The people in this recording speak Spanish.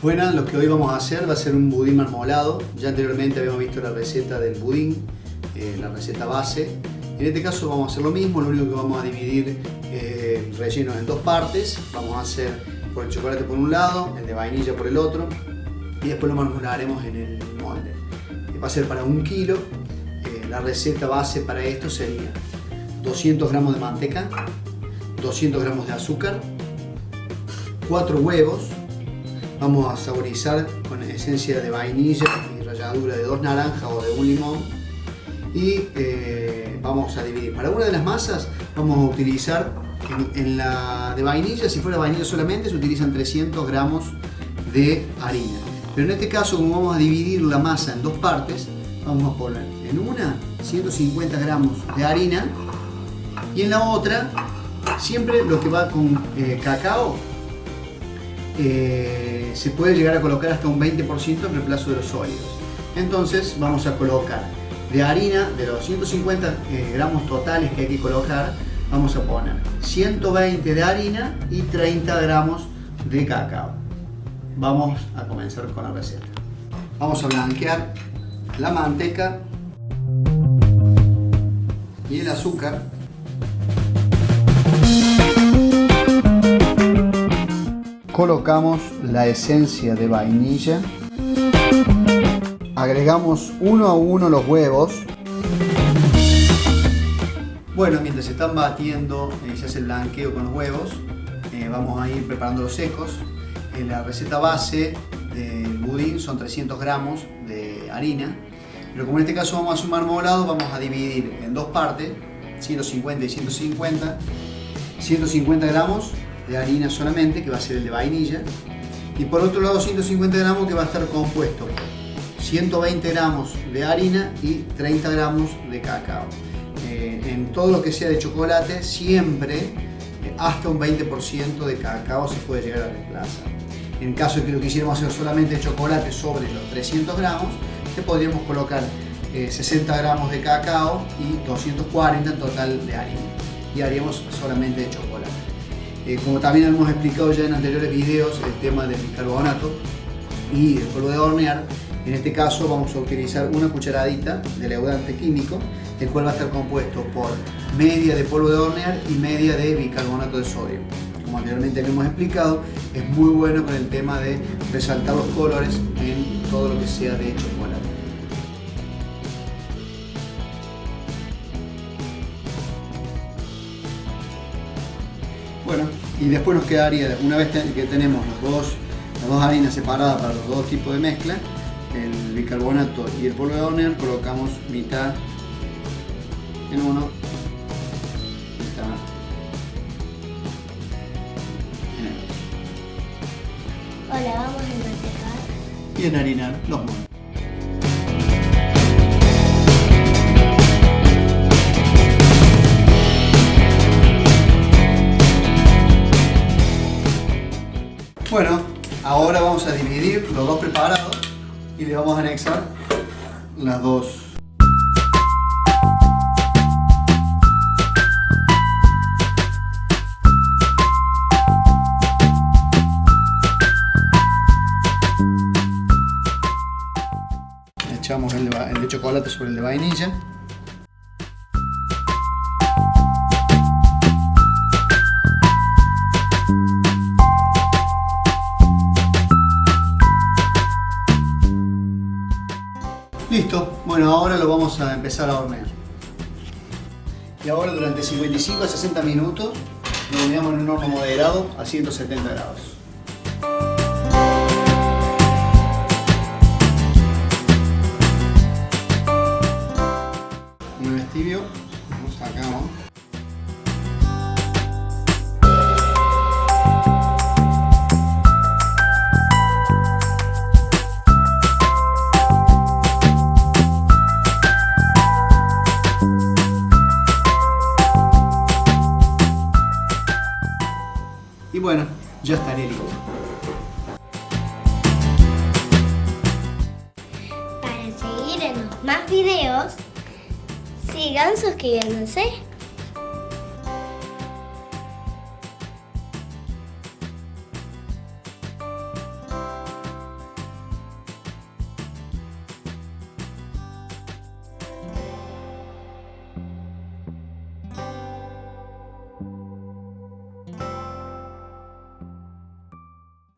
Buenas, lo que hoy vamos a hacer va a ser un budín marmolado. Ya anteriormente habíamos visto la receta del budín, la receta base. En este caso vamos a hacer lo mismo, lo único que vamos a dividir el relleno en dos partes. Vamos a hacer por el chocolate por un lado, el de vainilla por el otro, y después lo marmolaremos en el molde. Va a ser para 1 kilo. La receta base para esto sería 200 gramos de manteca, 200 gramos de azúcar, 4 huevos. Vamos a saborizar con esencia de vainilla y ralladura de 2 naranjas o de 1 limón. Y vamos a dividir. Para una de las masas vamos a utilizar en la de vainilla, si fuera vainilla solamente, se utilizan 300 gramos de harina. Pero en este caso, como vamos a dividir la masa en dos partes, vamos a poner en una 150 gramos de harina y en la otra, siempre lo que va con cacao, se puede llegar a colocar hasta un 20% en reemplazo de los sólidos. Entonces vamos a colocar de harina, de los 150 gramos totales que hay que colocar, vamos a poner 120 de harina y 30 gramos de cacao. Vamos a comenzar con la receta. Vamos a blanquear la manteca y el azúcar. Colocamos la esencia de vainilla. Agregamos uno a uno los huevos. Bueno, mientras se están batiendo y se hace el blanqueo con los huevos, vamos a ir preparando los secos. La receta base del budín son 300 gramos de harina, pero como en este caso vamos a hacer un marmolado, vamos a dividir en dos partes, 150 y 150. 150 gramos de harina solamente, que va a ser el de vainilla, y por otro lado 150 gramos que va a estar compuesto por 120 gramos de harina y 30 gramos de cacao. En todo lo que sea de chocolate, siempre hasta un 20% de cacao se puede llegar a reemplazar. En caso de que lo quisiéramos hacer solamente de chocolate sobre los 300 gramos, le podríamos colocar 60 gramos de cacao y 240 en total de harina. Y haríamos solamente de chocolate. Como también hemos explicado ya en anteriores videos, el tema del bicarbonato y el polvo de hornear, en este caso vamos a utilizar una cucharadita de leudante químico, el cual va a estar compuesto por media de polvo de hornear y media de bicarbonato de sodio. Como anteriormente hemos explicado, es muy bueno con el tema de resaltar los colores en todo lo que sea de chocolate. Bueno, y después nos quedaría, una vez que tenemos las dos harinas separadas para los dos tipos de mezcla, el bicarbonato y el polvo de hornear, colocamos mitad en uno, mitad en el otro. Ahora vamos a mantecar Y enharinar los moldes. Bueno, ahora vamos a dividir los dos preparados y le vamos a anexar las dos. Echamos el de chocolate sobre el de vainilla. Listo, bueno, ahora lo vamos a empezar a hornear. Y ahora durante 55 a 60 minutos lo horneamos en un horno moderado a 170 grados. Una vez tibio, lo sacamos. Y bueno, ya estaría listo. para seguir en los más videos. Sigan suscribiéndose.